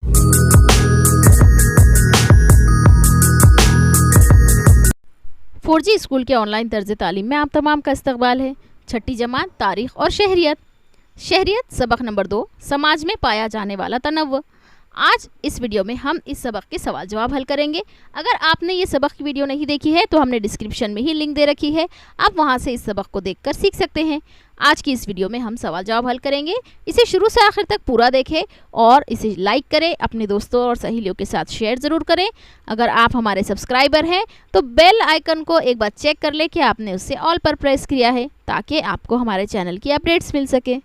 4G school के online तर्ज तालीम में आप तमाम का इस्तकबाल है। छठी जमात तारीख़ और शहरियत। शहरियत सबक नंबर 2, समाज में पाया जाने वाला तनव्वुर। आज इस वीडियो में हम इस सबक के सवाल जवाब हल करेंगे। अगर आपने ये सबक की वीडियो नहीं देखी है तो हमने डिस्क्रिप्शन में ही लिंक दे रखी है, आप वहां से इस सबक को देखकर सीख सकते हैं। आज की इस वीडियो में हम सवाल जवाब हल करेंगे। इसे शुरू से आखिर तक पूरा देखें और इसे लाइक करें, अपने दोस्तों और सहेलियों के साथ शेयर ज़रूर करें। अगर आप हमारे सब्सक्राइबर हैं तो बेल आइकन को एक बार चेक कर लें कि आपने उससे ऑल पर प्रेस किया है, ताकि आपको हमारे चैनल की अपडेट्स मिल सके।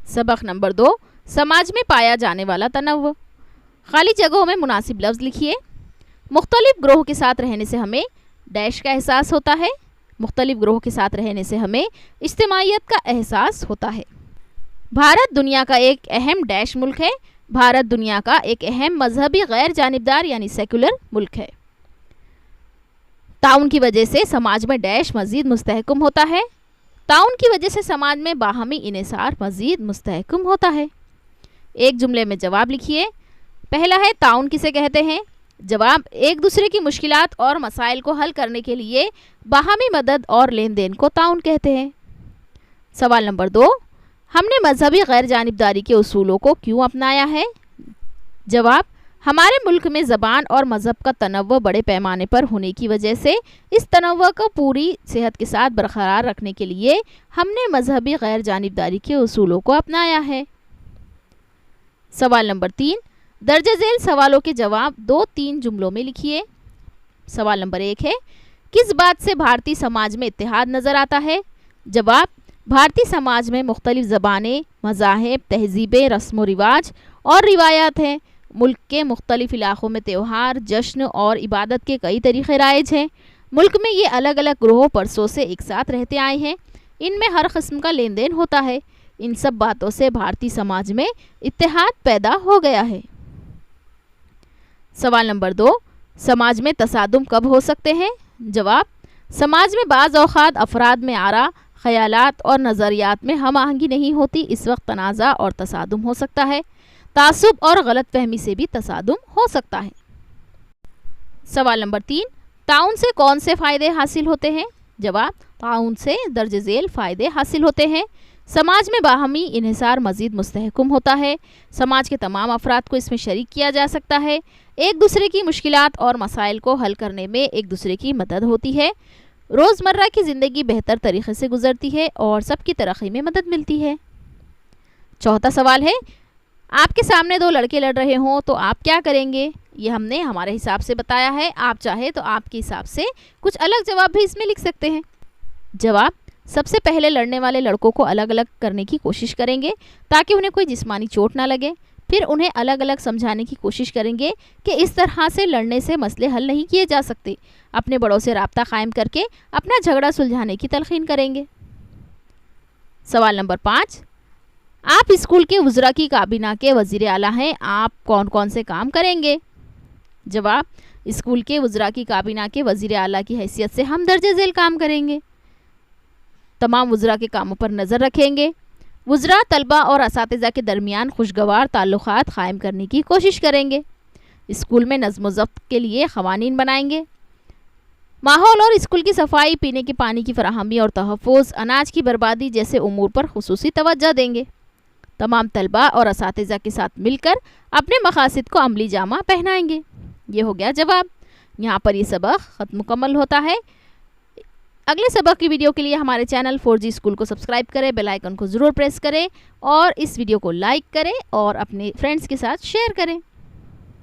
सबक नंबर 2, समाज में पाया जाने वाला तनव्वुर। खाली जगहों में मुनासिब लफ्ज़ लिखिए। मुख्तलिफ ग्रोह के साथ रहने से हमें डैश का एहसास होता है। मुख्तलिफ ग्रोह के साथ रहने से हमें इज्तिमाइयत का एहसास होता है। भारत दुनिया का एक अहम डैश मुल्क है। भारत दुनिया का एक अहम मजहबी गैर जानिबदार यानी सेकुलर मुल्क है। ताउन की वजह से समाज में डैश मज़ीद मुस्तहकम होता है। ताउन की वजह से समाज में बाहमी इन्हिसार मज़ीद मुस्तहकम होता है। एक जुमले में जवाब लिखिए। पहला है, ताउन किसे कहते हैं? जवाब, एक दूसरे की मुश्किलात और मसाइल को हल करने के लिए बाहमी मदद और लेन देन को ताउन कहते हैं। सवाल नंबर 2, हमने मजहबी गैर जानिबदारी के उसूलों को क्यों अपनाया है? जवाब, हमारे मुल्क में ज़बान और मज़हब का तनव्वुर बड़े पैमाने पर होने की वजह से इस तनव्वुर को पूरी सेहत के साथ बरकरार रखने के लिए हमने मजहबी गैर जानिबदारी के उसूलों को अपनाया है। सवाल नंबर 3, दर्ज झेल सवालों के जवाब 2-3 जुमलों में लिखिए। सवाल नंबर 1 है, किस बात से भारतीय समाज में इत्तेहाद नज़र आता है? जवाब, भारतीय समाज में मुख्तलिफ ज़बानें, मज़ाहिब, तहज़ीबें, रस्म व रिवाज और रिवायात हैं। मुल्क के मुख्तलिफ इलाक़ों में त्यौहार, जश्न और इबादत के कई तरीक़े राइज हैं। मुल्क में ये अलग अलग ग्रोह परसों से एक साथ रहते आए हैं। इनमें हर किस्म का लेन देन होता है। इन सब बातों से भारतीय समाज में इत्तेहाद पैदा हो गया है। सवाल नंबर 2, समाज में तसादुम कब हो सकते हैं? जवाब, समाज में बाज़ औक़ात अफराद में आरा, ख़यालात और नज़रियात में हम आहंगी नहीं होती। इस वक्त तनाज़ा और तसादुम हो सकता है। तासुब और गलत फहमी से भी तसादुम हो सकता है। सवाल नंबर 3, ताउन से कौन से फ़ायदे हासिल होते हैं? जवाब, ताउन से दर्ज झेल फ़ायदे हासिल होते हैं। समाज में बाहमी इन्हिसार मज़ीद मुस्तहकम होता है। समाज के तमाम अफराद को इसमें शरीक किया जा सकता है। एक दूसरे की मुश्किलात और मसाइल को हल करने में एक दूसरे की मदद होती है। रोज़मर्रा की ज़िंदगी बेहतर तरीक़े से गुजरती है और सबकी तरक्की में मदद मिलती है। चौथा सवाल है, आपके सामने 2 लड़के लड़ रहे हों तो आप क्या करेंगे? ये हमने हमारे हिसाब से बताया है। आप चाहे तो आपके हिसाब से कुछ अलग जवाब भी इसमें लिख सकते हैं। जवाब, सबसे पहले लड़ने वाले लड़कों को अलग अलग करने की कोशिश करेंगे ताकि उन्हें कोई जिस्मानी चोट ना लगे। फिर उन्हें अलग अलग समझाने की कोशिश करेंगे कि इस तरह से लड़ने से मसले हल नहीं किए जा सकते। अपने बड़ों से राब्ता कायम करके अपना झगड़ा सुलझाने की तलकीन करेंगे। सवाल नंबर 5, आप स्कूल के वज़रा की काबीना के वज़ीर आला हैं। आप कौन कौन से काम करेंगे? जवाब, स्कूल के वज़रा की काबीना के वज़ीर आला की हैसियत से हम दर्ज झेल काम करेंगे। तमाम वज़रा के कामों पर नज़र रखेंगे। वज़रा, तलबा और असातिज़ा के दरमियान खुशगवार ताल्लुक़ात क़ायम करने की कोशिश करेंगे। स्कूल में नज़्म व ज़ब्त के लिए क़वानीन बनाएंगे। माहौल और स्कूल की सफाई, पीने के पानी की फराहमी और तहफ़्फ़ुज़, अनाज की बर्बादी जैसे उमूर पर ख़ुसूसी तवज्जो देंगे। तमाम तलबा और असातिज़ा के साथ मिलकर अपने मक़ासिद को अमली जामा पहनाएंगे। ये हो गया जवाब। यहाँ पर ये सबक ख़त्म मुकम्मल होता है। अगले सबक की वीडियो के लिए हमारे चैनल 4G स्कूल को सब्सक्राइब करें, बेल आइकन को ज़रूर प्रेस करें और इस वीडियो को लाइक करें और अपने फ्रेंड्स के साथ शेयर करें।